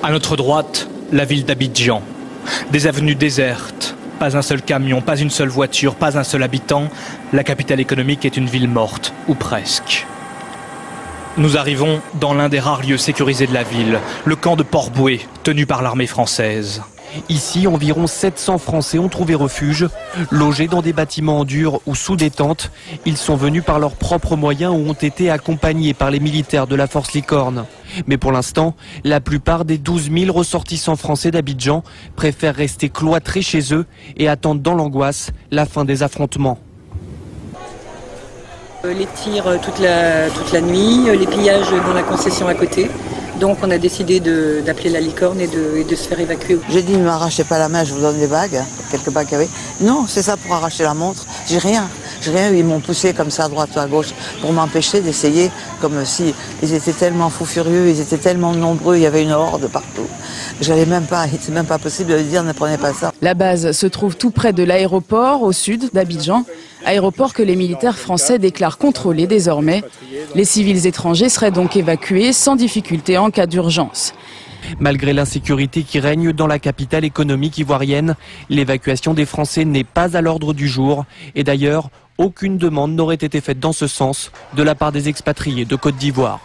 À notre droite, la ville d'Abidjan. Des avenues désertes, pas un seul camion, pas une seule voiture, pas un seul habitant. La capitale économique est une ville morte, ou presque. Nous arrivons dans l'un des rares lieux sécurisés de la ville, le camp de Port-Bouët, tenu par l'armée française. Ici, environ 700 Français ont trouvé refuge. Logés dans des bâtiments en dur ou sous des tentes, ils sont venus par leurs propres moyens ou ont été accompagnés par les militaires de la force Licorne. Mais pour l'instant, la plupart des 12 000 ressortissants français d'Abidjan préfèrent rester cloîtrés chez eux et attendent dans l'angoisse la fin des affrontements. Les tirs toute la nuit, les pillages dans la concession à côté. Donc on a décidé d'appeler la Licorne et de se faire évacuer. J'ai dit ne m'arrachez pas la main, je vous donne des bagues, quelques bagues qu'il y avait. Non, c'est ça pour arracher la montre. J'ai rien eu, ils m'ont poussé comme ça à droite ou à gauche pour m'empêcher d'essayer, comme si ils étaient tellement fous furieux, ils étaient tellement nombreux, il y avait une horde partout. J'allais même pas, c'est même pas possible de dire ne prenez pas ça. La base se trouve tout près de l'aéroport, au sud d'Abidjan. Aéroport que les militaires français déclarent contrôlé désormais. Les civils étrangers seraient donc évacués sans difficulté en cas d'urgence. Malgré l'insécurité qui règne dans la capitale économique ivoirienne, l'évacuation des Français n'est pas à l'ordre du jour. Et d'ailleurs, aucune demande n'aurait été faite dans ce sens de la part des expatriés de Côte d'Ivoire.